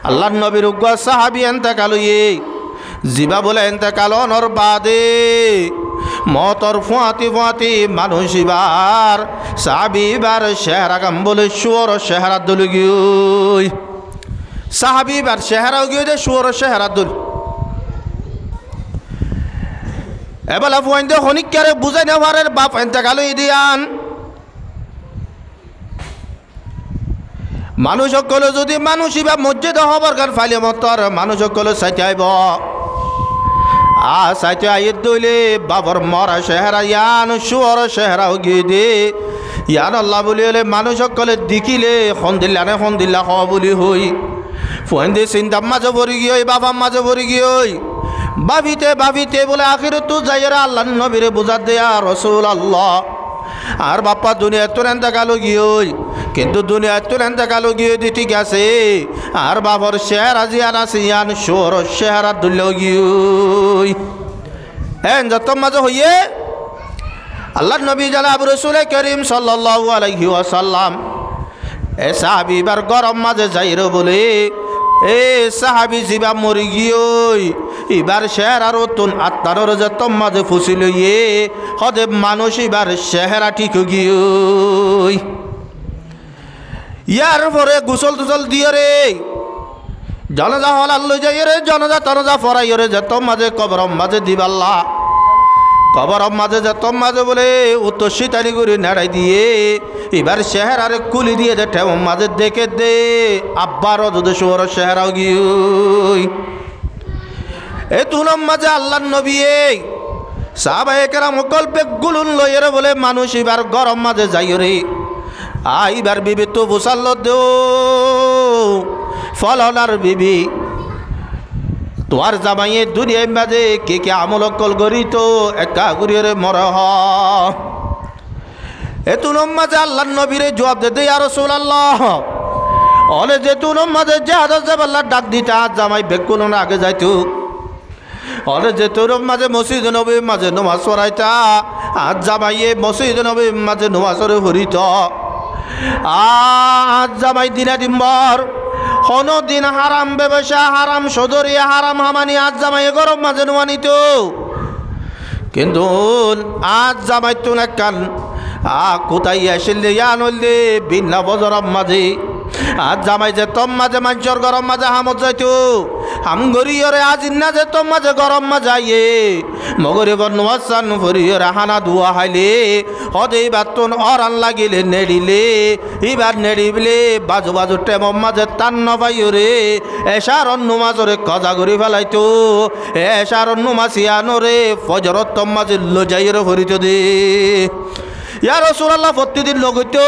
আল্লাহর নবীর উগ্র সাহাবী এন্তেকাল হইয়ে জিবা বলে এন্তেকাল অনর বাদে মতর ফুয়াতি ফুয়াতি মানুষ এবার সাহাবী এবার চেহারা কাম বলে শুয়োর চেহারা দল গিয়ে সাহাবী এবার চেহারাও গিয়ে দে শুয়োর চেহারা দল এবেলা ফুয়াইন হনিকারে বুঝাই নেওয়ারের বাপ এন্তেকাল হই দিয়ান মানুষ সকলে যদি মানুষ বা মসজিদ হবার গান ফাইলে মতর মানুষ সকলে সাইতে আইব সাইতে আইয়ে দইলে বাবর মরা চেহারা ইয়ান শুয়ার চেহারা গিয়ে দে ইয়ান আল্লাহ বলি হলে মানুষ সকলে দেখিলে সন্দিল্লা হ বলি হই ফোন দিয়ে চিন্তার মাঝে ভরি গিয়ে বাবার মাঝে ভরি গিয়ে ভাবিতে বলে আখির তো যাইরা আল্লাহ নবীরে বুঝা দেয়া রসুল আল্লাহ আর বাপ্পা দুনিয়া তোর এন্তেকাল গিয়ে কিন্তু দুনিয়া তোর এন্তেকাল গিয়ে দি ঠিক আছে আর বাবর চেহারা জিয়ান আছে ইয়ান সোর চেহারা দুল গিয়ে হ্যাঁ যত মাঝে হইয়ে আল্লাহ নবী জানাব রসুল করিম সাল্লাল্লাহু আলাইহি ওয়াসাল্লাম এ সাহাবী বার গরম মাঝে যাইর বলে এ সাহাবী জিবা মরি গিয়ে এবার চেহারার তুন আত্মার যত মাঝে ফুসিল ইয়ে হদে মানুষ এবার চেহারা ঠিক গিয়ে ইয়ার পরে গুসল টুসল দিয়ে রে জনজা হল যাই রে জনজা তনজা ফরাই রে যত মাঝে কবর মাঝে দিবাল্লা কবর মাঝে যত মাঝে বলে উত্তর শীতানি করে নেড়াই দিয়ে এবার চেহারারে কুলি দিয়ে দে ঠেম মাঝে দেখে দে আব্বার যদি শোর চেহারাও গিয়ে এ তুলম মাঝে আল্লাহ নবী সাহাবায়ে কেরাম কল্পে গুলুন লইরে বলে মানুষ এবার গরম মাঝে যাই রে আইবার বিবি তো বুসাল দেও ফলনার বিবি তোমার জামাইয়ে দুনিয়ার মাঝে কে আমল কল করি তো একা গুরিয়ে মরহ এ তুলম মাঝে আল্লাহ নবীরে জবাব দে ইয়া রাসূলুল্লাহ অলে যে তুলম মাঝে জাহাজ জাবাল্লাহ ডাক দিতে আজ জামাই বেকুন আগে যাইতো অলে যে তুলম মাঝে মসজিদ নবীর মাঝে নামাজ পড়াইতা আজ জামাইয়ে মসজিদ নবীর মাঝে নামাজ হরিত আজ জামাই দিনা দিম্বর কোনো দিন হারাম ব্যবসা হারাম সদরিয়া হারাম হামানি আজ জামাই গরম মাঝে নোয়ানিত কিন্তু আজ জামাই তো না কান কোথায় আসলে আনলে বিনা বজরম মাঝে আজ জামাই যে তম মাঝে মানুষের গরম মাঝে হামত যাইতো হাম গরিয়রে আজ না যে তম মাঝে গরম মাঝে আইয়ে মগরে বর্ণবাসান ফরিয়রে হানা ধুয়া হাইলে হদে বাতন অরান লাগিলে নেড়িলে এবার নেড়িবলে বাজু বাজু টেম মাঝে টান নবাইরে এসার অন্য মাঝরে কজা করি ফেলাইতো এসার অন্য মাসিয়ানোরে ফজরত তম মাঝে লজাইরে ফরিত দে ইয়া রাসূলুল্লাহ প্রতিদিন লগইতো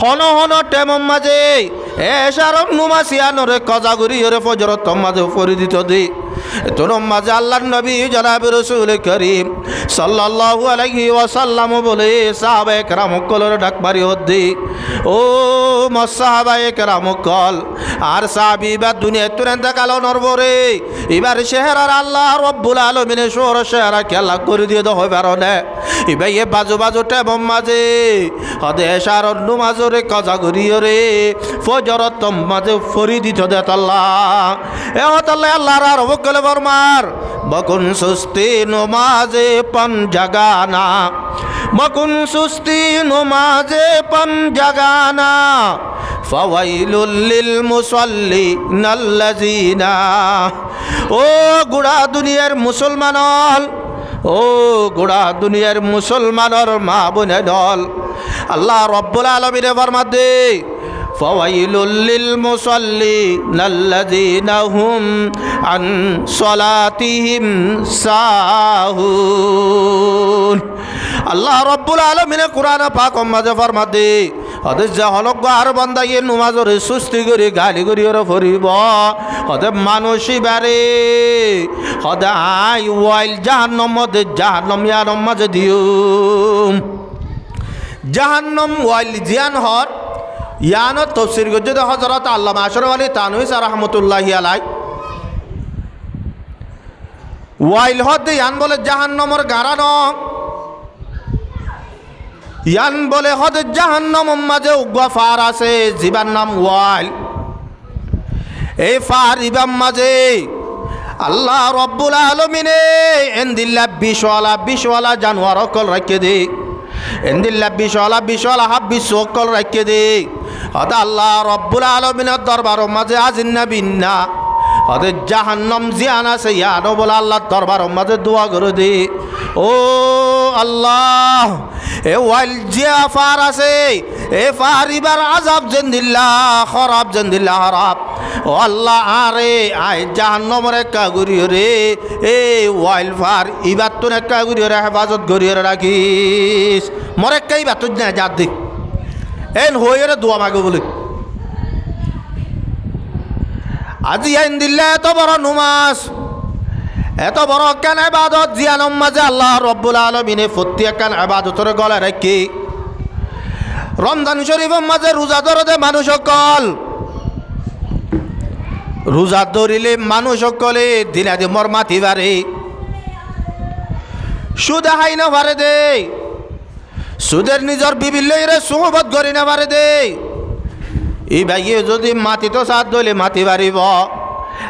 হন হন টেমম মাঝে এসারম নুমাসিয়ানরে কজাগুরি ওরে ফজরত মাঝে ফরি দিত দে তোর মাঝে আল্লাহর নবী জনাব রাসূল করিম সাল্লাল্লাহু আলাইহি ওয়াসাল্লাম বলে সাহাবায়ে কেরাম কলর ডাক মারি হদ্দি ও সাহাবায়ে কেরাম কল আর সাহাবী বা দুনিয়া তুরন্ত কালো নরবরে এবার চেহারার আল্লাহ রব্বুল আলামিন সোর চেহারা খেলা করে দিয়ে দাও পারনে এবাই বাজু বাজু টেমম মাঝে হদে এসার নুমাজরে কজাগুরি ওরে ফজরত মাঝে ফরি দিত দে আল্লাহ এ হতাল্লাহ আল্লাহর আর বকলে বরমার বকুন সুস্তি নমাজে পন জাগানা বকুন সুস্তি নমাজে পন জাগানা ফাওয়াইলুল লিল মুসাল্লিন আল্লাযিনা ও গুড়া দুনিয়ার মুসলমান ও গোড়া দুনিয়ার মুসলমানের মা বোনে দল আল্লাহ রব্বুল আলামিন ফরমা দে ফাওয়াইলুল লিল মুসাল্লিন আল্লাযিনা হুম আন সালাতিহিম সাহুন আল্লাহ রব্বুল আলামিন কোরআন পাক মাঝে ফরমা দে হদে জাহলক আর বান্দা ইয়ে নমাজরে সুস্তি করে গালি করি ওরে ফরিব হদে মানুষই বারে হদে আই ওয়াইল জাহান্নাম মধ্যে জাহান্নাম ইয়ার মাঝে দিও জাহান্নাম ওয়াইল জিয়ান হর ইয়ানো তফসির গজে হযরত আল্লামা আশরাফ আলী তানভী রাহমাতুল্লাহি আলাইহি ওয়াইল হদে ইয়ান বলে জাহান্নামের গারানো ইয়ান বলে হদে জাহান্নাম মাঝে গফার আছে জীবার নাম ওয়াইল এই ফারিবাম মাঝে আল্লাহ রব্বুল আলমিনে এন্দিল্লা বিষওয়ালা জানোয়ার অকল রাখে দে, এন্দিল্লা বিষওয়ালা হাব্বিস অকল রাখে দে। হতে আল্লাহ রব্বুল আলমিনের দরবার মাঝে আজিন্না বিন্না হতে জাহান্নম জিয়ান আছে ইয়ানো বলে আল্লাহর দরবার মাঝে দোয়া করে দে। ও আল্লাহ, এ ওয়াইল জিয়া ফার আছে, এ ফারিবার আজাব জেন্দিল্লা খরাব জেন্দিল্লা হরাব। ও আল্লাহ আরে আয় জাহান্নমের একটা গুরিও রে, এ ওয়াইল ফার ইবার তোর একটা গুরিও রে হেফাজত করিয়ে রাখিস। মরে কাই বাত না যার দিক এন হয়ে রে দোয়া মাগো বলে। আজি আইন দিল্লা এত বড় নুমাজ, এত বড় কেন ইবাদত জিয়ানম মাঝে আল্লাহ রব্বুল আলমিনে প্রত্যেকখান ইবাদতের গলা রাখি। রমজান শরীফের মাঝে রোজা ধরতে মানুষ সকল রোজা ধরিলে মানুষ সকলে দিনাদি মর মাতি বারে সুদ হাই না পারে দে, সুদের নিজের বিভিল্য সুহবত করি না পারে দে। এই ভাইয়ে যদি মাটি তো সাথ দলে মাটি বাড়িব,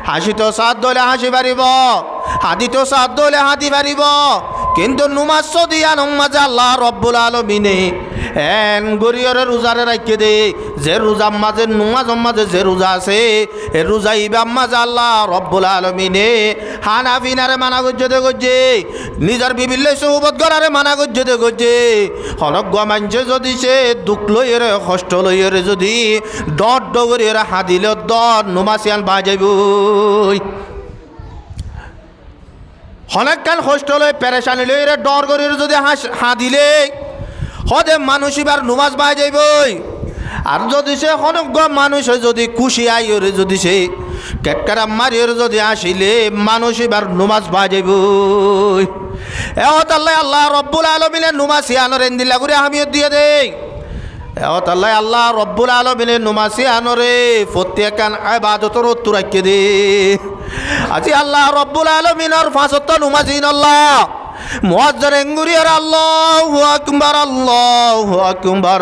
হাসি তো সাথ দলে হাসি বাড়িব, হাদি তো সাথ দলে হাদি বাড়িব। কিন্তু নুমাজ সদিয়া নমাজ আল্লাহ রব্বুল আলমিনে এন গরিয়রে রোজারে রাখে দে। যে রোজার মাঝে নুমাজর মাঝে যে রোজা আছে এ রোজা ইবাম মাঝে আল্লাহ রব্বুল আলমিনে হানাফিনারে মানা করতে করছে, নিজের বিভিন্ন সহবত করারে মানা করতে করছে। হনজ্ঞ মানছে যদি সে দুঃখ লইরে কষ্ট লইরে যদি ডট ডগরিয়রে হাদিল দর নুমাসিয়ান বাজাইব। অনেকক্ষণ কষ্ট লই পেরেশানি লইরে ডর করিরে যদি হাদিলে হদে মানুষ এবার নুমাজ বাই যাইবই। আর যদি সে অনজ্ঞ মানুষ যদি খুশি আইরে যদি সে কেটকারা মারিয়ে যদি আসিলে মানুষ এবার নুমাজ বাই যাইবই। এহতাল্লাহ আল্লাহ রব্বুল আলমিনে নুমাসিয়ানোর এন্দিল্লা করে আমিও দিয়ে দেই। এহতাল্লাহ আল্লাহ রব্বুল আলমিনে নুমাসিয়ানোরে প্রত্যেকখান ইবাদতের উত্তর রাখিয়ে দে। আজি আল্লাহ রব্বুল আলমিনের ফাঁসত নুমাজিন আল্লাহ মুয়াজ্জিন এঙ্গুরিয়ার আল্লাহু আকবার আল্লাহু আকবার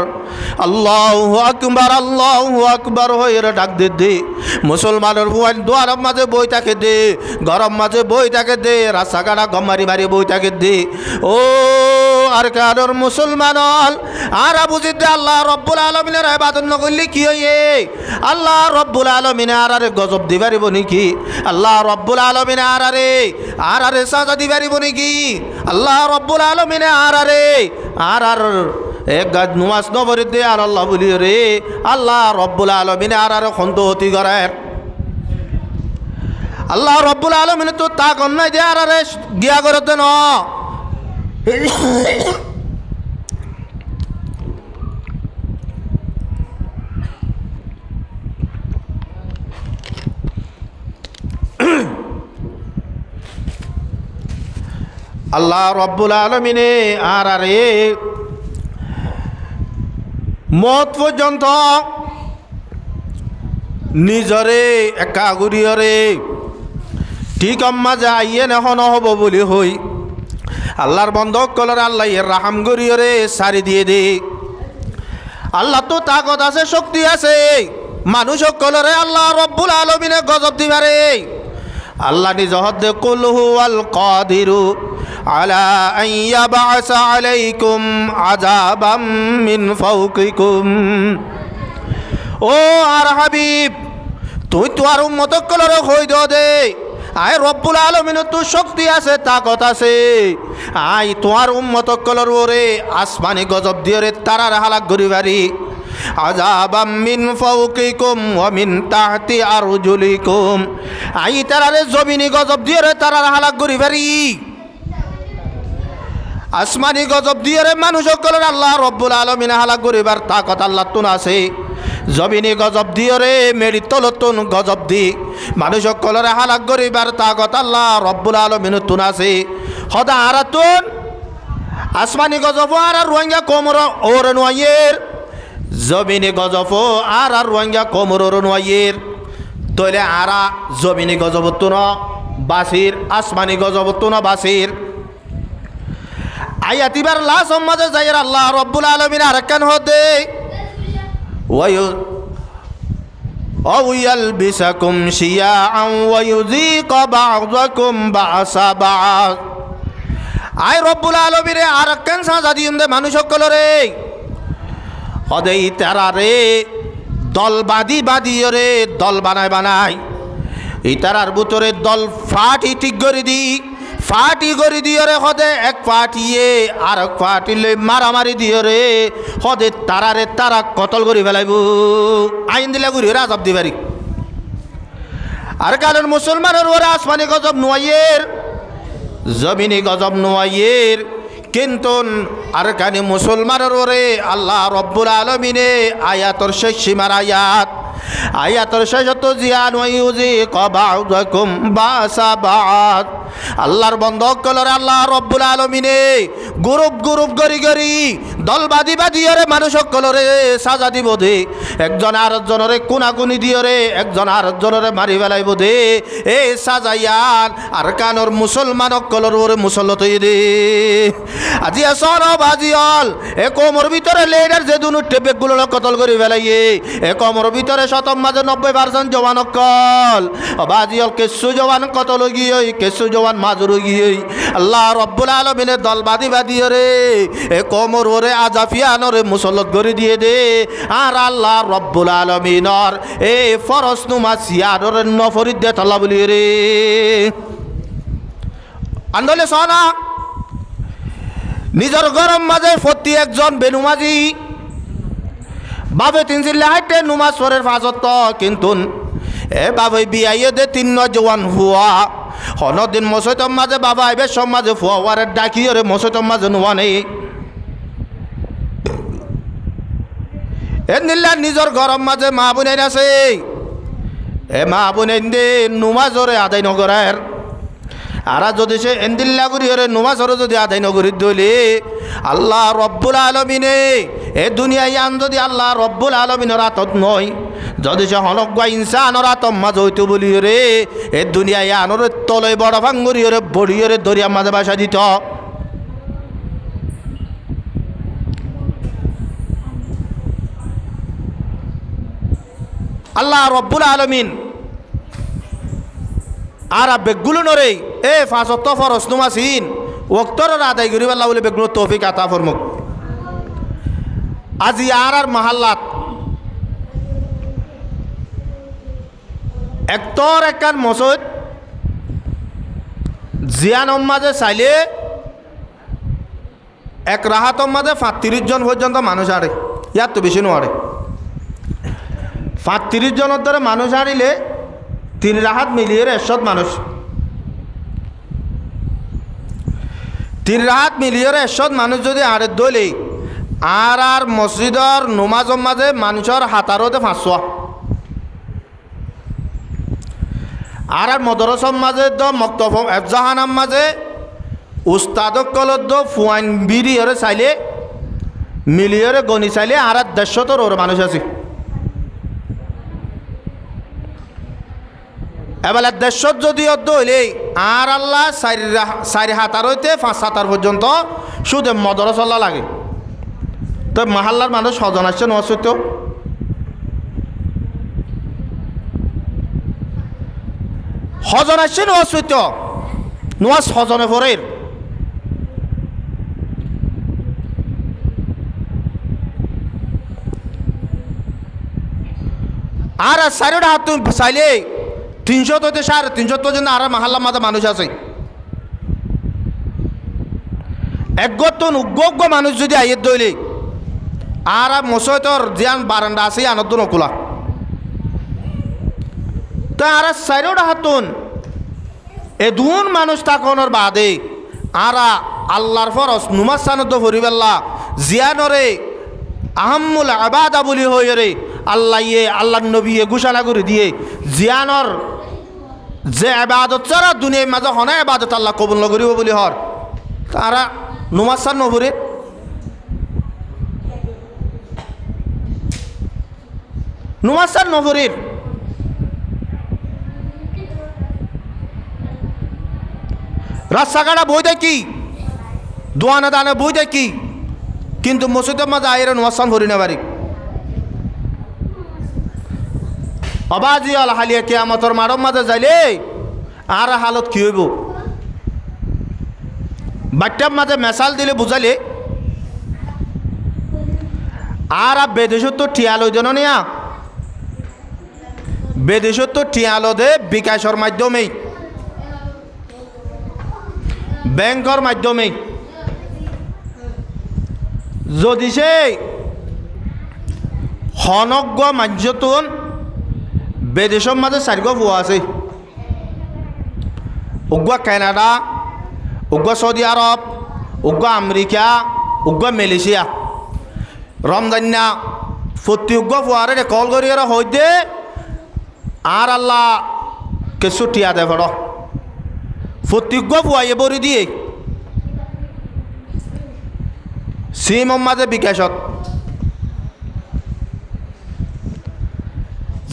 আল্লাহু আকবার আল্লাহু আকবার হয়ে ডাক দে দে। মুসলমানের বুয়ান দুয়ার মাঝে বই থাকে দে, গরম মাঝে বই থাকে দে, রাস্তাঘাটা গমারি মারি বই থাকে দে। ও আর কারোর মুসলমান আর বুঝি দে আল্লাহ রব্বুল আলমিনের ইবাদত নকরলে কি হইয়ে আল্লাহ রব্বুল আলমিনে আর গজব দিবারিব নাকি? আল্লাহ রব্বুল আলমিনে আর সাজা দিবারিব নাকি? আল্লাহ রব্বুল আলমিনে আর এক গাছ নুমাজ নবরে দে আর আল্লাহ বলি রে আল্লাহ রব্বুল আলমিনে আর খন্তহতি করে। আল্লাহ রব্বুল আলমিনে তো তা কন্যায় দে আর গিয়া করে দেন। আল্লাহ রব্বুল আলমিনে আর মত পর্যন্ত নিজরে একা গুরিয়রে ঠিক আম্মা যাইয়ে এখন হব বলি হই আল্লাহর বন্ধক কলর আল্লাহ রাহাম গরিয়রে সারি দিয়ে দে। আল্লাহ তো তাকত আছে, শক্তি আছে, মানুষ কলরে আল্লাহ রব্বুল আলমিনে গজব দিবারে। আল্লাহ নিজ হদ্দে কুল হুয়াল কাদিরু আলা আন ইয়াবআসা আলাইকুম আযাবাম মিন ফাওকিকুম। ও আর হাবিব তুই তো আর উম্মত কলরে হই দে আয় রব্বুল আলমিনের তো শক্তি আছে, তাকত আছে। আয় তোমার উম্মত কলর ওরে আসমানি গজব দিয়ে রে তারার হালাক গরিবারি। আযাবাম মিন ফাওকিকুম ওয়া মিন তাহতি আরজুলিকুম। আই তারারে জমিনি গজব দিয়ে রে তারার হালাক গরিবারি। আসমানি গজব দিয়ে রে মানুষ সকলের আল্লাহ রব্বুল আলমিনে হালাক গরিবার তাকত আল্লাহ তুন আছে। জমিনি গজব দিয়ে রে মেরি তলতুন গজব দি মানুষ সকলের হালাক গরিবার তাকত আল্লাহ রব্বুল আলমিনে তুন আছে। সদা আরাতুন আসমানি গজব আর রোহিঙ্গা কোমর ওর নোয়ের, জমিনি গজব আর রোহিঙ্গা কোমর ওর নোয়ের। তৈলে আরা জমিনি গজব তুন বাসির, আসমানি গজব তুন বাসির। আয়াতিবার লাশ মাঝে যাই আল্লাহ রব্বুল আলমিন আরেকখান হদে আও ইয়ালবিসাকুম শিয়াআন ওয়া ইউযীকা বা'দাকুম বা'সা বা'দ। আয় রব্বুল আলামিনে আর কেন সাজা দিম দে মানুষ সকলরে হদেই তারারে দল বাদি রে দল বানায় ইতারার ভিতরে দল ফাটি ঠিক করে দি ফাটি করে দিও রে হদে এক ফাটিয়ে আর এক ফাটিলে মারামারি দিও রে হদে তারা কতল করে ফেলাইব আইন দিলে ঘুরি ওরা আজাব দিবারি। আর কারণ মুসলমানের ওরা আসমানি গজব নোয়াইয়ের জমিনি গজব নোয়াইয়ের কিন্তু আর কানে মুসলমানের ওরে আল্লাহ রব্বুল আলামিনে আয়াতর শেষ সীমার আয়াতর শেষত জিয়ান ওয়ায়ুযীকা বা'দাকুম বা'সা বা'দ। আল্লাহর বন্ধক কলরে আল্লাহ রব্বুল আলামিনে গ্রুপ গরি দল বাদি রে মানুষ কলরে সাজা দিব দে একজন আরেকজনরে কোনাকুনি দিও রে একজন আরেকজনরে মারি ফেলাইব দে এ সাজাইয়ান আর কানর মুসলমান কলর ওরে মুসল্লত দে আজি আসর বাজিয়াল এ কোমর ভিতরে লেডার যে দুনু টেপেগুলো কতল করে ফেলাইয়ে এ কোমর ভিতরে শতম মাঝে 90% জওয়ান কল বাজিয়াল কেসু জওয়ান কতল গিয়ে কেসু জওয়ান মাজুর গিয়ে আল্লাহ রব্বুল আলামিনের দল বাদি রে এ কোমর ওরে আজাফিয়ানরে মুসল্লত করে দিয়ে দে আর আল্লাহ রব্বুল আলামিনর এ ফরজ নুমাজ ইয়ানরে নফরিদ দে তাল্লা বলি রে আন্দোলে সনা নিজের গরম মাঝে প্রতি একজন বেনুমাজি বাবে 3 জিল্লা হাইটে নুমাজ পড়ের ফাজত কিন্তু এ বাবে বিয়াইয়ে দে 3 নজওয়ান হুয়া হনদিন মসজিদের মাঝে বাবা আইবে সমাজে ফুয়ারে ডাকিয়ে রে মসজিদের মাঝে নুয়া নেই এ নিল্লা নিজের গরম মাঝে মা বোনের আছে এ মা বোনের দে নুমাজরে আদায় নগরের আর যদি সে এন্দিল্লা করি ওরে নুমাজরে যদি আদায় নগরীর দলে আল্লাহ রব্বুল আলামিনে এ দুনিয়ায় আন যদি আল্লাহ রব্বুল আলামিনের আতত নয় যদি সে হনজ্ঞা ইনসানর আতম মাঝ হইতো বলি রে এ দুনিয়ায় আনরে তলে বড় ভাঙ্গুরি ওরে বড়ি ওরে দরিয়ার মাঝে বাসা দিত আল্লাহ রব্বুল আলামিন আর বেগুলো নরে এ ফাঁসত ফরস নুমাসিন ওক্তর আদায় করি আল্লাহ বলে বেগুলো তৌফিক আতা ফরমুক। আজি আর মাহাল্লাত একতর একখান মসজিদ জিয়ান মাঝে চাইলে এক রাহাতম মাঝে 35 জন পর্যন্ত মানুষ আড়ে ইয়ার তো বেশি নোয়ারে 35 জনের ধরে মানুষ আড়িলে 3 রাহাত মিলিয়ে 100 মানুষ 3 রাহাত মিলিয়ে 100 মানুষ যদি আড়ে দলে আর মসজিদর নমাজর মাঝে মানুষের হাতারতে 500 আর মদরসর মাঝে দ মক্তব এফজাহানার মাঝে উস্তাদকলত দ ফুয়াইন বিড়ি হরে চাইলে মিলিয়রে গণি চাইলে আর 150 ওর মানুষ আছে এবার 150 যদি অর্ধ হইলে আর আল্লাহ 4 হাতার হইতে 5 হাতার পর্যন্ত শুধু মদরসল্লা লাগে তো মাহাল্লার মানুষ সজন আসছে নসিত হজন আসছে নসিত নোয়াজ হজনে পরের আর 4 হাত চাইলে 300 হইতে 350 পর্যন্ত আর মাহাল্লার মাঝে মানুষ আছে একগতন উগ্গ মানুষ যদি আইয়ের দইলে আর মসজিদর জিয়ান বারান্দা আছে আনন্দ নকুলা তো আর 4 হাতুন এ দুন মানুষ তাকনের বাদে আর আল্লাহর ফরজ নুমাজ সানদ ফরিবেল্লা জিয়ানরে আহম্মুল আবাদা বলি হয়ে রে আল্লাহ আল্লাহর নবী ঘোষণা করে দিয়ে জিয়ানর যে আবাদত ছাড়া দুনিয়ার মাঝে হনা আবাদত আল্লাহ কবুল নগরিব বলি হর তারা নুমাজ সান নভরে নুমাজ সান নভরের রাস্তাঘাটা বই দেখি দোয়ানা দানে বই দেখি কিন্তু মসজিদের মাঝে আইরে নুমাজ সান ভরি না বাড়ি অবাজি আল হালিয়া কিয়ামতর মারম মাঝে যাইলে আর হালত কি হইব বাচ্চার মাঝে মেশাল দিলে বুঝাইলে আর বেদেশত তো টিয়ালো জন নিয়া বেদেশত তো টিয়ালো দে বিকাশের মাধ্যমেই ব্যাংকের মাধ্যমেই যদি সে হনজ্ঞ মাধ্যতুন বেদেশের মাঝে চারিগ পোৱা আছে উগ্র কানাডা উগ্র সৌদি আরব উগ্র আমেরিকা উগ্র মালয়েশিয়া রমজান্না প্রতি উগ্র পোৱারে কল করি আর হইতে আর আল্লাহ কিছু টিয়া দে ভর প্রতি উগ্র পোৱাইয়ে বরি দিয়ে সিম মাঝে বিকাশত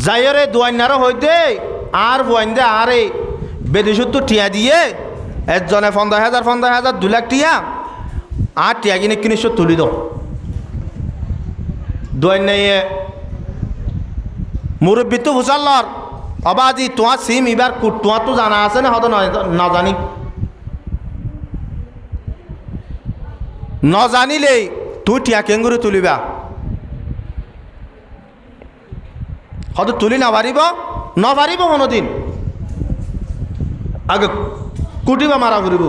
যাইরে দুয়াইনার হইতে আর বুয়াইন দে আরে বেদেশত তো টিয়া দিয়ে একজনে 50,000 2 লাখ টিয়া আর টিয়া কিনে কিনিস তুলি দাও দুয়াইনাইয়ে মুরব্বী তো বুঝাল্লর অবাদি তোমার সিম এবার তোমার তো জানা আছে না হয়তো না জানি ন জানিলেই তুই টিয়া কেঙ্গুরি তুলিবা হয়তো তুলি না পারিব কোনোদিন আগে কুটিবা মারা করিব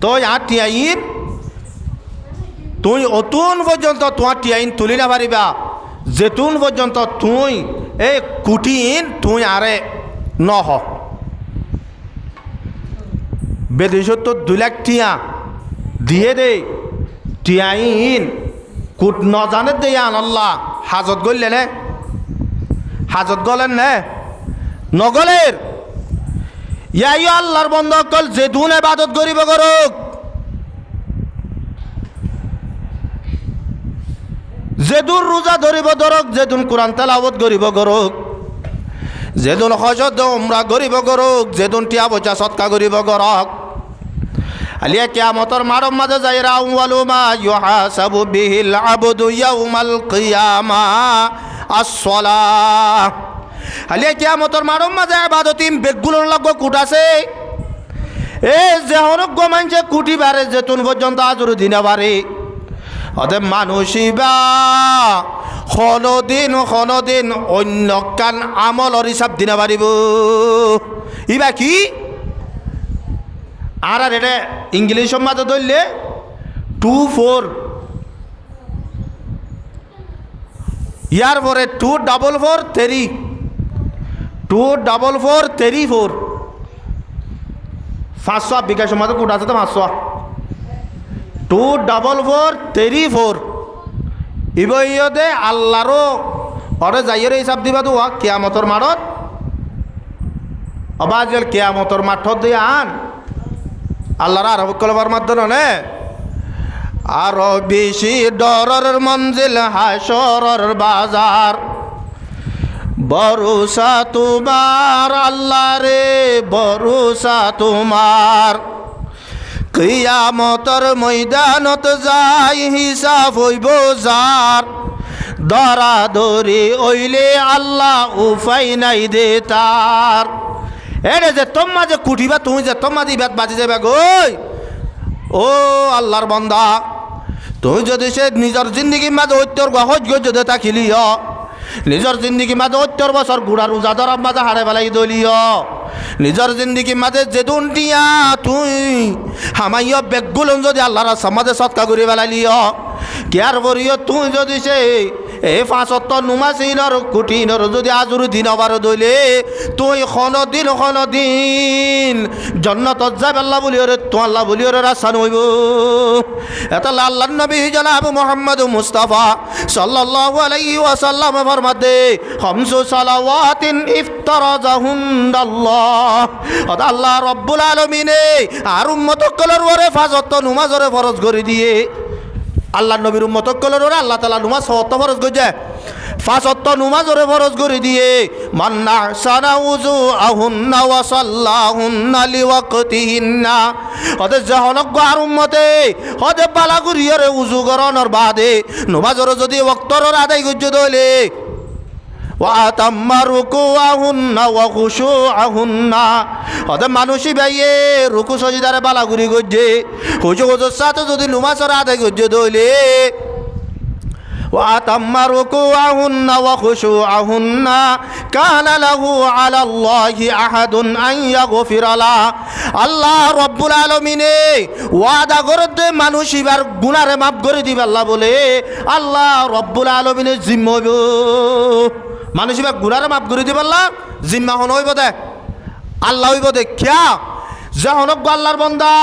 তো আর টিয়াইন তুই অতুন পর্যন্ত তোমার টিয়াইন তুলি না পারিবা যেতুন পর্যন্ত তুই এই কুটিন তুই আরে নহ বেদেশত তো 2 লাখ টিয়া দিয়ে দে টিয়াইন কুট ন জানে দে আল্লাহ হাজত গলে নে হাজত গলেন নে নগলের ইয়াই আল্লাহর বন্ধ কল যে দুন ইবাদত করিব করুক যেদুন রোজা ধরিব ধরক যেদুন কোরআন তেলাওয়াত করিব করুক যেদুন হজ উমরা করিব করুক যেদুন টিয়া পয়সা সৎকা করিব করক আলিয়া কিয়ামতর মারম মাঝে যাইরা আউয়ালু মা ইউহাসাবু বিহিল আবদু ইয়াউমাল কিয়ামা as-সালাহ আলিয়া কিয়ামতর মারম মাঝে ইবাদতিম বেগুলোর লাগো কুট আছে এ যে হনক গমানছে কুটি বারে যেতুন পর্যন্ত আজর দিনা বারে অদে মানুষিবা হনদিন অন্য কান আমলর হিসাব দিনা পারিব ইবা কি আর এটা ইংলিশ মাঝে ধরলে 2-4 ইয়ার পরে 2-4-4-3 2-4-4-3-4 500 বিকাশ মাঝে কোটা আছে তো 500 2-4-4-3-4 ইবইয়দে আল্লাহরও অরে যাইয়ের হিসাব দিবা তো কিয়ামতর মাঠত অবাজেল কিয়ামতর মাঠত দিয়ে আন আল্লাহর আরব কলবার মাধ্যমে নে আরো বেশি ডরর মঞ্জিল হাসরর বাজার ভরসা তোমার আল্লাহ রে ভরসা তোমার কিয়ামতর ময়দানত যাই হিসাব হইব যার ধরা ধরি ওইলে আল্লাহ উপাই নাই দে তার এরে যে তোমা যে কুটিবা তুমি যে তোমা দি বেত বাজি যাবে গই ও আল্লাহর বান্দা তুই যদি সে নিজের জিন্দগির মাঝে ঐত্যর গহজ গজ যদি থাকিলিও নিজের জিন্দগির মাঝে 70 বছর গুড়া রোজা ধরার মাঝে হারে বেলাই দলিও নিজের জিন্দগির মাঝে যেদুন টিয়া তুই হামাইয় বেগুলো যদি আল্লাহর সমাজে সৎকা করে বেলালিও কেয়ার বরিও তুই যদি সে এই 5 নুমাসিনর কুটিনর যদি আজুর দিন আবার দইলে তুই দিন জন্নতত যাবে আল্লাহ বলিওরে তো আল্লাহ বলিওরে রাসান হইব এটা আল্লাহর নবী জনাব মুহাম্মদ মুস্তাফা সাল্লাল্লাহু আলাইহি ওয়াসাল্লাম ফরমাতে খামসু সালাওয়াতিন ইফতারাজাহুন্নাল্লাহ ওটা আল্লাহ রব্বুল আলামিনে আর উম্মত কলর ওরে 5 নামাজরে ফরজ করে দিয়ে আল্লাহ নবীর উম্মত কলর ওরে আল্লাহ তাআলা নামাজ 7 ফরজ করে 5 নামাজরে ফরজ করে দিয়ে মান আহসানা উযুআহুন্না ওয়া সাল্লাহুন্না লিওয়াক্তিহিন্না হদে জাহনক আর উম্মতে হদে বালাগুরিয়রে উযু করণর বাদে নমাজর যদি ওয়াক্তর আদায় করতে দইলে ওয়া আতাম্মা রুকুআহুন্না ওয়া খুশুআহুন্না হদে মানুষই ভাইয়ে রুকু সজদারে বালাগুরি করছে হুজুর সাথে যদি নমাজর আদায় করতে দইলে وأتم ركوعهن وخشوعهن كان له على الله أحد أن يغفر له আল্লাহ রব্বুল আলামিনে ওয়াদা করে দে মানুষ এবার গুনারে মাফ করে দিবে আল্লাহ বলে আল্লাহ রব্বুল আলামিনের জিম্মা হইব মানুষ এবার গুনারে মাফ করে দিবে আল্লাহ জিম্মা হন হইব দে আল্লাহ হইব দে কিয়া যহনক আল্লাহর বান্দা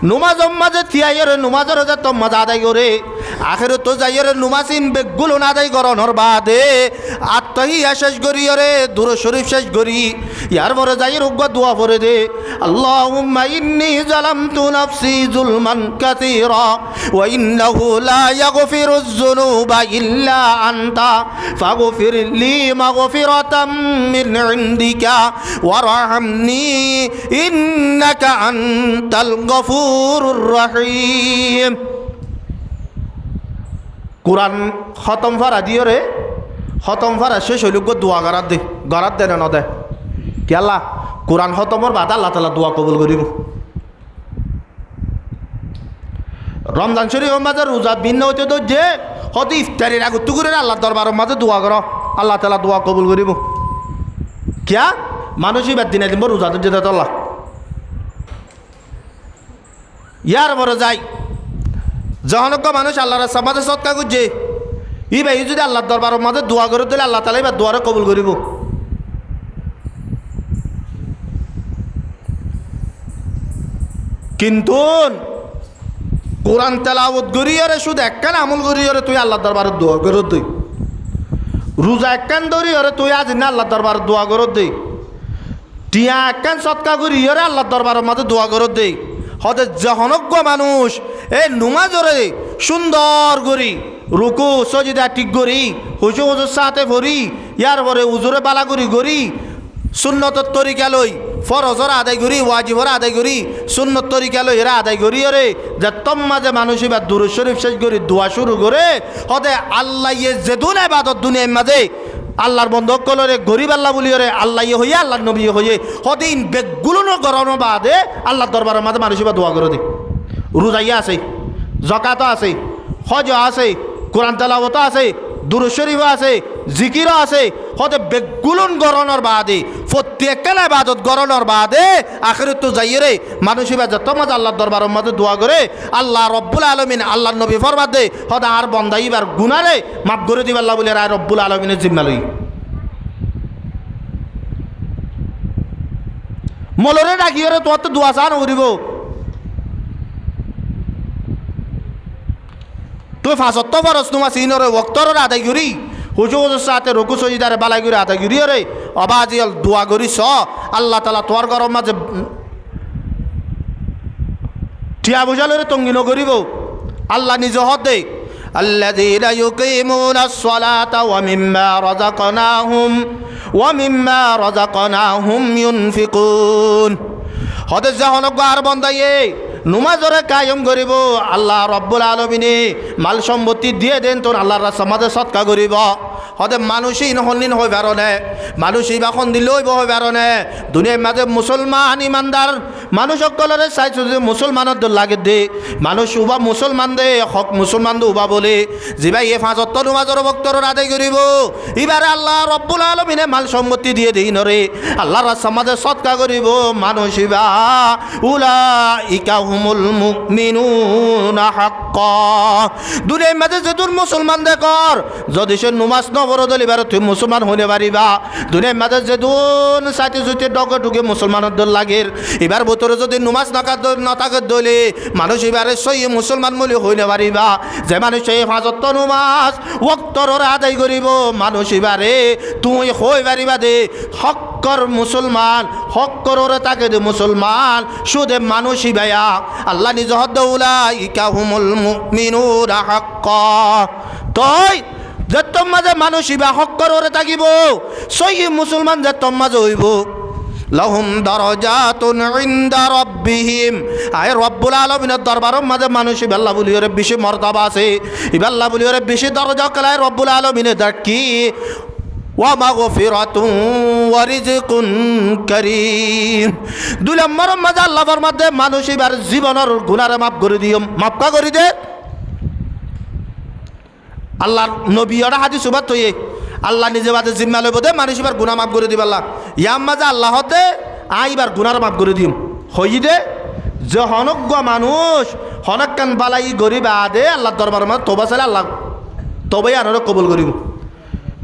নুমাজ মাঝে থিয়াইরে নুমাজের যে তম্মাজ আদায় করে আখের তো যাইরে নুমাসিন বেগুলো না আদায় করণর বাদে আত্মহিয়া শেষ করি রে দূর শরীফ শেষ করি ইয়ার পরে যাইর উগ্র দোয়া পরে দে আল্লাহুম্মা ইন্নী যালামতু নাফসি যুলমান কাসীরা ওয়া ইন্নাহু লা ইয়াগফিরুয যুনুবা ইল্লা আনতা ফাগফির লি মাগফিরাতাম মিন ইনদিকা ওয়ারহামনি ইন্নাকা আনতাল গফুরুর রহিম কুরআন খতম ফারা দিও রে খতম ফারা শেষ হইল দোয়া গরাত দে না দে কি আল্লাহ কুরআন খতমর বাদ আল্লাহ তাআলা দোয়া কবুল করিব রমজান শরীফ মাঝে রোজা ভিন্ন হইতে তো যে হতে ইফতারের আগে তু করে আল্লাহ দরবারের মাঝে দোয়া করো আল্লাহ তাআলা দোয়া কবুল করিব কিয়া মানুষই বাদ দিনে দিব রোজাদের যেতে আল্লাহ ইয়ার পরে যাই যহনজ্ঞ মানুষ আল্লাহর সমাজে সৎকা করছে ই ভাই যদি আল্লাহর দরবারের মাঝে দোয়া করে দিলে আল্লাহ তাআলা এবার দোয়ারে কবুল করিব কিন্তু কোরআন তেলাওয়াত করিয়ারে শুধু একখান আমল করিয়ারে তুই আল্লাহর দরবারে দোয়া করে তুই রোজা একখান ধরিয়ারে তুই আজ না আল্লাহর দরবারে দোয়া করে দে টিয়া একখান সৎকা করিয়ারে আল্লাহর দরবারের মাঝে দোয়া করে দে হতে জহনজ্ঞ মানুষ এ নুমাজরে সুন্দর করি রুকু সজিদা ঠিক করি হুজুর সাথে ভরি ইয়ার পরে উজুরে বালাগুড়ি করি সুন্নতর তরিকা লই ফরজর আদায় করি ওয়াজিবর আদায় করি সুন্নত তরিকা লই এরা আদায় করি রে যে তোম মাঝে মানুষ এবার দুরূদ শরীফ শেষ করি দোয়া শুরু করে হতে আল্লাহ যে দুন ইবাদত দুনিয়ার মাঝে আল্লাহর বন্ধক কলরে গরিব আল্লাহ বলি রে আল্লাহ হইয়ে আল্লাহর নবী হইয়ে হদিন বেগুলো গরম বাদে আল্লাহর দরবারের মাঝে মানুষ এবার দোয়া করে দে রোজাইয়া আছে যাকাত আছে হজ আছে কোরআন তেলাওয়াত আছে দুরূদ শরীফ আছে জিকিরও আছে হতে বেগুলন গরণর বাদে প্রত্যেকটা ইবাদত গরণর বাদে আখিরাত তো যাইয়ে রে মানুষ এবার যত মাঝে আল্লাহর দরবারের মাঝে দোয়া করে আল্লাহ রব্বুল আলামিন আল্লাহর নবী ফরমাত দে হতে আর বন্দা এবার গুনারে মাফ করে দিবে আল্লাহ বলে রায় রব্বুল আলামিনের জিম্মা লই মলরে ডাকিয়ে রে তোর তো দোয়া চান করিব তুই ফাঁসত্ব ফরস তোমার সিনরে ওক্তর আদায় করি হুজুর সাথে রুকু সজিদারে বালাই করে আদায় করি রে অবাজিয়াল দোয়া করি স আল্লাহ তাআলা তোর গরম মাঝে টিয়া বুঝালে রে তঙ্গি নকরিব আল্লাহ নিজ হদ দে الذين يقيمون الصلاة ومما رزقناهم ينفقون হতে যহনক আর বন্দায়ে নুমাজরে কায়ম করিব আল্লাহ রব্বুল আলামিনে মাল সম্পত্তি দিয়ে দেন তোর আল্লাহর সমাজে সৎকা করিব হতে মানুষই নহলিন হয়ে বেরোনে মানুষই বাখন দিলেও হয়ে বেরোনে দুনিয়ার মাঝে মুসলমান ইমানদার মানুষ সকলের চাইছো যে মুসলমানের লাগে দে মানুষ উবা মুসলমান দে হক মুসলমান দে উবা বলে যে ভাই এ ফাঁসত্ব নুমাজর বক্তর আদায় করিব এবারে আল্লাহ রব্বুল আলামিনে মাল সম্পত্তি দিয়ে দিই নরে আল্লাহর সমাজে সৎকা করিব মানুষ ইবা উলাইকা হুমুল মুমিনুনা হাক্কা দুনিয়ার মাঝে যেদুর মুসলমান দেখর যদি সে নুমাজ নবর দল এবার তুই মুসলমান হইতে পারিবা দুনিয়ার মাঝে যেদুন সাথে সুতে ডগে ঢুকে মুসলমানের দল লাগের এবার ভিতরে যদি নুমাজ নথাকে দলে মানুষ এবারে সই মুসলমান বলে হইতে পারিবা যে মানুষ এই ফাঁসত্ব নুমাজ ওক্তর আদায় করিব মানুষ এবারে তুই হই পারিবা দে হক্কর মুসলমান হক্কর তাকে দে মুসলমান শুধু মানুষই ভাইয়া আল্লাহ নিজ হদ উলাইকা হুমুল মুমিনুনা হাক্কা তই যে তোর মাঝে মানুষ ইবা হক করে থাকিব সহি মুসলমান যে তোর মাঝে হইব লাহুম দারাজাতুন ইনদা রাব্বিহিম আয় রব্বুল আলামিনের দরবারের মাঝে মানুষ ইবাল্লাহ বলিওরে বেশি মর্তবা আছে ইবাল্লাহ বলিওরে বেশি দরজা কলায় রব্বুল আলামিনের দেখি ওয়া মাগফিরাতুন ওয়া রিজকুন কারীম। দুই নম্বরের মাঝে আল্লাহ ফরমাতে মানুষ ইবার জীবনের গুনারে মাফ করে দিও, মাফ করে দে। আল্লাহর নবী ওরা হাদিস সুবাত হইয়ে আল্লাহ নিজে বাদে জিম্মা লইব দে মানুষ এবার গুনাহ মাফ করে দিব আল্লাহ ইয়াম মাঝে আল্লাহ হতে এবার গুনার মাফ করে দিম হই দে যে হনজ্ঞ মানুষ হনকান বালাই গরিব আদে আল্লাহ দরবার মধ্যে তোবা চাইলে আল্লাহ তবেই আনার কবুল করিব।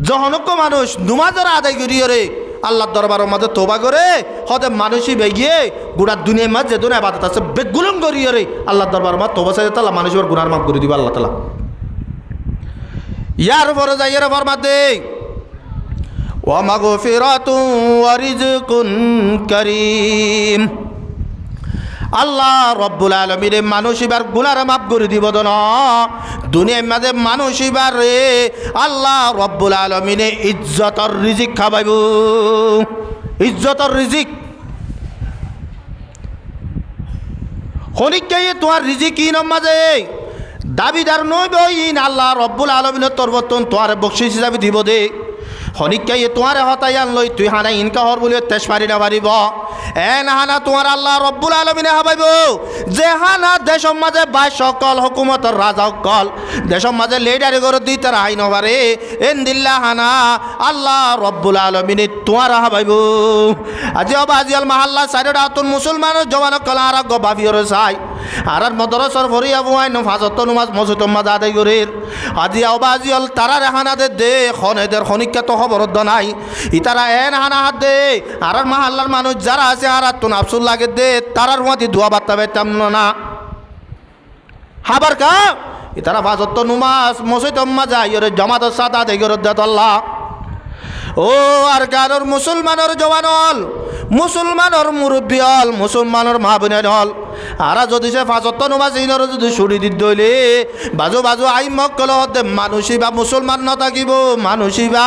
যে হনজ্ঞ মানুষ নুমাজের আদায় করিয়ে রে আল্লাহ দরবারের মধ্যে তোবা করে হতে মানুষই বেগিয়ে গোটা দুনিয়ার মাঝে যে দুনিয়া বাদত আছে বেগুলন করিয়ে রে আল্লাহ দরবারের মধ্যে তোবা চাইলে তাল্লাহ মানুষ এবার গুনার মাফ করে দিব আল্লাহ তালা। ইয়ার পরে যাইয়ের ফরমাতে ওয়া মাগফিরাতুন ওয়া রিজকুন কারীম। আল্লাহ রব্বুল আলামিন মানুষ এবার গুনার মাফ করে দিব না দুনিয়ার মাঝে মানুষ এবার রে আল্লাহ রব্বুল আলামিন ইজ্জতর রিজিক খাওয়াইব, ইজ্জতর রিজিক হনিকে তোমার রিজিক কি মাঝে দাবিদার নইব ইন আল্লাহ রব্বুল আলামিনের তরবতন তোমার বকশিস হিসাবে দিব দে হনিকাই তোমার হতাই আনলই তুই হানা ইনকা হর বলে তেজ পারি না পারিব এ না হানা তোমার আল্লাহ রব্বুল আলামিনে হাবাইব যে হানা দেশের মাঝে বাই সকল হুকুমতর রাজা কল দেশের মাঝে লেডারি করে দিই তার আইন পারে এন দিল্লা হানা আল্লাহ রব্বুল আলামিনে তোমার হাবাইব। আজি অবা আজিয়াল মাহাল্লা সাইডে আতুন মুসলমানের জওয়ান কল আর ভাবিওর চাই আর মদরসর ভরি আবু আইন ফাজত নমাজ মসজিদ মাঝে আদায় করে আজি অবা আজিয়াল তারা রেহানা দে খন এদের খনিকা তো খবরদ নাই ইতারা এন হানা হাত দে আর মাহাল্লার মানুষ যারা আছে আর তো আফসুল লাগে দে তারার মাতি ধোয়া বার্তা পেতাম না হাবার কা ইতারা ফাজত নমাজ মসজিদ মাঝে আইরে জামাতের সাথে আদায় করে দেত আল্লাহ ও আর গানোর মুসলমানের জওয়ান হল মুসলমানের মুরব্বী হল মুসলমানের মা বোনের হল আর যদি সে ফাজত নমাজ ইনর যদি ছুটি দিত দইলে বাজু বাজু আই মক্কল হতে মানুষই বা মুসলমান ন থাকিব মানুষই বা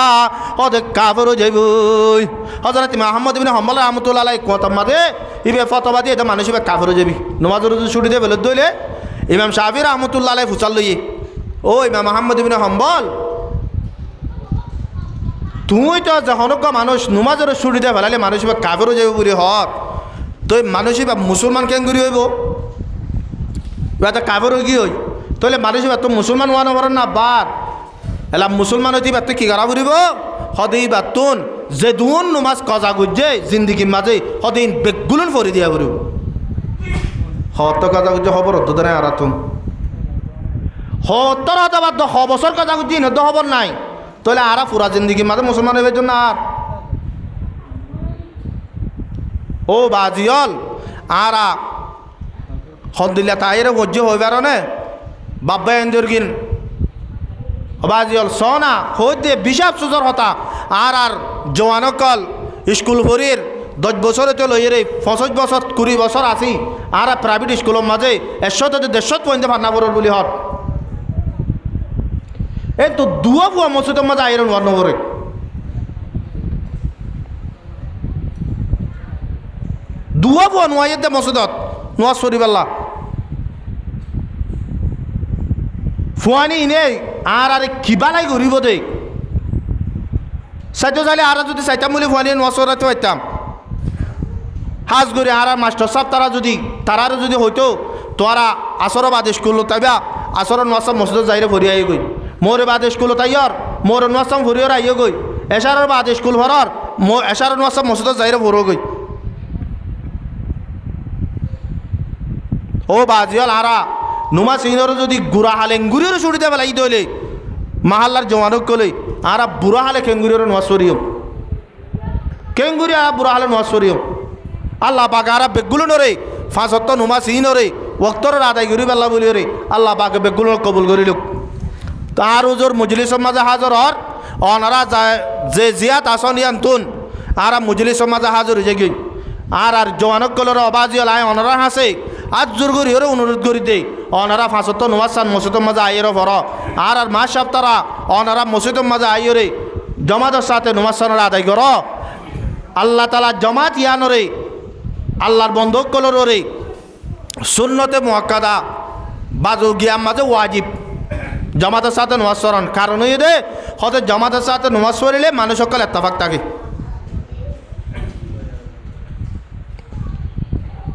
হতে কাফেরও যাইব। হযরত মুহাম্মদ ইবনে হাম্বল রাহমাতুল্লাহ আলাইহি কথা মাদে ইবে ফতোয়া দিয়ে এটা মানুষই বা কাফেরও যাবি নমাজের যদি ছুটি দিয়ে বেলে দইলে ইমাম শাফি রাহমাতুল্লাহ আলাইহি ফুসাল লইয়ে ও ইমাম মুহাম্মদ ইবনে হাম্বল তুই তো যখনক মানুষ নমাজের ছুটি দিয়ে ফেলালে মানুষ বা কাফেরও যাইব বলে হক তো মানুষই বা মুসলমান কেন করি হইব এবার তো কাফের কি হই তাহলে মানুষ এবার তো মুসলমান হওয়া নবার না বাদ এলা মুসলমান হইতে এবার তো কি করা ফুরিব সদাই বা তুন যে দুন নমাজ কজা গুজে জিন্দিগির মাঝে সদাই বেগুলন ফরি দিয়া ফুরিব হত কজা গুজে খবর হতো নাই আর তুন সত্তর হাজার বাদ 100 বছর কজা গুজি ন খবর নাই তাহলে আর পুরা জিন্দিগির মাঝে মুসলমান হইবার জন্য আর ও বাজিয়ল আরা হদিল্লা তাইরে হজ্জ হইবার নে বাব্বা এন্দুরগিন বাজিয়ল সোনা হইতে বিশাপ সুজর হতা আর জওয়ানকল স্কুল ভরির 10 বছরে তো লইয়ে রে 25 বছর 20 বছর আসি আর প্রাইভেট স্কুলের মাঝে 100-150 পয়েন্ট ভান্না বড় বলি হত এই তো দুয়া বুয়া মসজিদের মাঝে আইরন ওয়ান্ন করে দুয়া বুয়া নোয়াইতে মসজিদত নোয়াজ শরীফাল্লাহ ফুয়ানি ইনে আর আরে কিবালাই ঘুরিব দে সাইতো চাইলে আর যদি চাইতাম বলে ফুয়ানি নোয়াজ করাতে পারতাম হাজ করে আর মাস্টার সাহেব তারা যদি হইতো তোরা আসর বাদ স্কুল তাইবা আসর নোয়াজ মসজিদ যাইরে ভরি আই গই মোর বাদ স্কুল তাইয়র মোর নোয়াজ ভরিয়র আইয় গই এশারের বাদ স্কুল ভরর এশার নোয়াজ মসজিদ যাইরে ভরো গই ও বাজিয়াল আরা নুমা সিনর যদি গুড়া হালে গুড়ির ছুটি দেবে লাগি দইলে মাহাল্লার জওয়ানক কলে আরা বুড়া হালে কেঙ্গুরির নোয়াজ সরিয়ম কেঙ্গুরি আর বুড়া হালে নোয়াজ সরিয়ম আল্লাহ পাক আরা বেগুলো নরে ফাঁসত্ব নুমা সিনরে ওক্তর আদায় করি বেলা বলি রে আল্লাহ পাকে বেগুলো কবুল করিল তার ওজোর মজলিসের মাঝে হাজর হর অনারা যে জিয়াত আসন ইয়ান তুন আরা মজলিসের মাঝে হাজর হয়ে গই আর জওয়ানক কলর অবাজিয়াল আয় অনারা হাসে আজ জোর করি ওরে অনুরোধ করি দে অনারা ফাঁসত্ব নুয়াসান মসজিদের মাঝে আইয়েরও পর আর মাস সপ্তাহরা অনারা মসজিদের মাঝে আইয়রে জমাতের সাথে নুয়াসানের আদায় কর আল্লাহ তালা জমাত ইয়ানরে আল্লাহর বন্ধক কলরে সুন্নতে মুআক্কাদা বাজু গিয়াম মাঝে ওয়াজিব জমাতের সাথে নুয়াজ সরণ কারণ হয়ে দে হতে জমাতের সাথে নুয়াজ সরিলে মানুষ সকল এত্তাফাক থাকে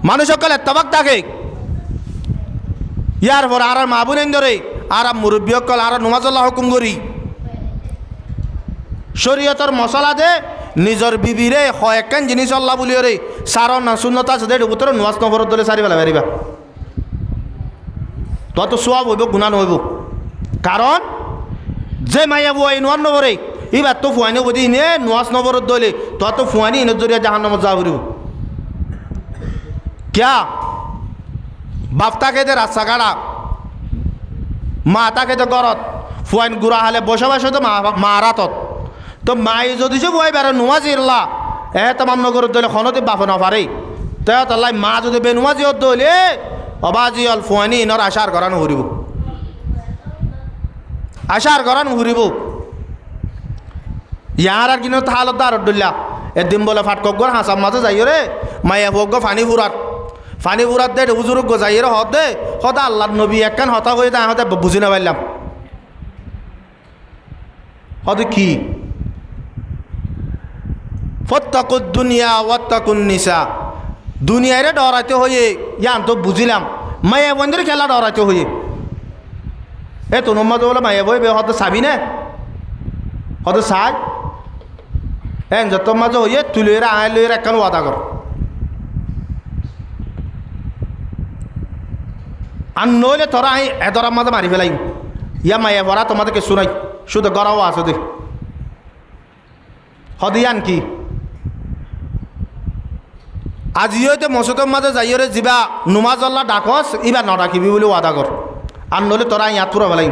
মানুষ সকল এত্তাফাক থাকে ইয়ার পর আর মা বোনেন ধরে আর মুরব্বী সকল আর নুমাজল্লাহ হুকুম করি শরীয়তর মশলা দে নিজের বিবিরে কয়েকখান জিনিস আল্লাহ বলি রে সারণ না শূন্যতা আছে দেড় উত্তর নুয়াজ নবরত দলে সারি বেলা বেরিবা তত সোয়াব হইব গুণা নহইব কারণ যে মাইয়া বুয়াই নোয়ার নবরে এবার তো ফুয়ানি বুঝি নে নোয়াজ নবরত দলে তত ফুয়ানি ইনের জরিয়া জাহান নামত যা করিব ক্যা বাপ তাকে দে রাস্তা কাটা মা তাকে দে গরত ফুয়াইন গুড়া হালে বসবাস তো মারাতত তো মাই যদি সে বুয়াই বেড়ে নোয়াজ ইরলা তাম নগরত দলে খনতে বাপ না পারে তাই মা যদি বে নোয়াজি দলে অবাজি অল ফুয়ানি ইনর আশার করানো হরিব আশার করানো হরিব ইয়ার আর কিনো তাহালত আর ডুল্লা এদিন বলে ফাটকগর হাসাম মাঝে যাই রে মাইয়া ভোগ ফানি ফুরাত দে হুজুরক যাই রে হত দে হতা আল্লাহ নবী একখান হতা হয়ে যায় হতে বুঝি না পারলাম হতে কি ফত্তাকুদ দুনিয়া ওয়াত্তাকুন নিসা দুনিয়ারে ডরাইতে হয়ে ইয়ান তো বুঝিলাম মাইয়া বন্ধুর খেলা ডরাইতে হয়ে এ তো নম্মদ বলে মাইয়া বই হয়তো চাবি না হয়তো চাই যত মাঝে হয়ে তুলে আয় লইয়ের একখান ওয়াদা কর আর নইলে তোরা আই এদরার মাঝে মারি ফেলাই ইয়া মাইয়া বরা তোমাদেরকে শুনাই শুধু গড়াও আছে দে হদিয়ান কি আজিও তো মসজিদের মাঝে যাইরে যা নুমাজল্লা ডাকস ইবার নডাকিবি বলে ওয়াদা কর আর নইলে তোরা ইয়াত পুরা ফেলাই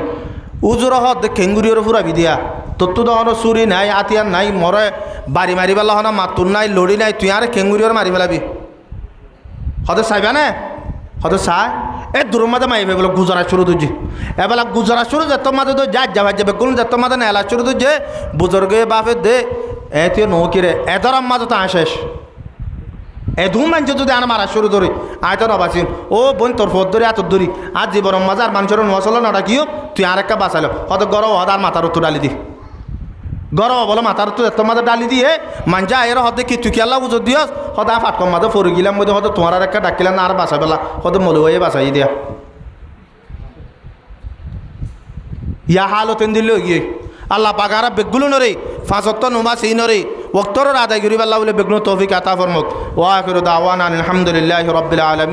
উজুর হদ খেঙ্গুরিওর ফুরাবি দিয়া তোর তো তখন চুরি নাই আতিয়ার নাই মরে বাড়ি মারি পেলা হনা মাতুর নাই লড়ি নাই তুই আর খেঙ্গুরিওর মারি পেলাবি হতে চাইবা না হতে চাই এ দূরের মাঝে মাইবে বলে গুজরা শুরু তুজি এবেলা গুজরা শুরু যেত মাঝে তো যা যাবার যাবে কোন যেত মাঝে নেলা শুরু তুজে বুজুর্গে বাপে দে এ তুই নৌকিরে এদরাম মাঝে তো আশেষ এধুম মানছে যদি আনা মারা শুরু ধরি আয় তো নবাসিন ও বোন তোর ফোর ধরি এত ধরি আর জীবন মাঝে আর মানুষের নসল নটা কিও তুই আর একটা বাঁচালো হয়তো গরম হদ আর মাথার উত্তর ডালি দি গরম বলো মাথার উত্তর এত মাঝে ডালি দিয়ে মানজা এর হতে কি তুই কি আল্লাহ বুঝো দিয়স হয়তো ফাটকম মাঝে ফরি গেলাম মধ্যে হয়তো তোমার আর একটা ডাকিলাম না আর বাঁচা পেলা হয়তো মলে হয়ে বাঁচাই দিয়া ইয়া হালতেন দিলে গিয়ে আল্লাহ পাকারা বেগগুলো নরে ফাঁসত্ব নুমা সেই নরে ওক্তর আদায় করি আল্লাহ বলে বেগনু তৌফিক আতা ফরমক ওয়া আখিরু দাওয়ানা আলহামদুলিল্লাহি রাব্বিল আলামিন।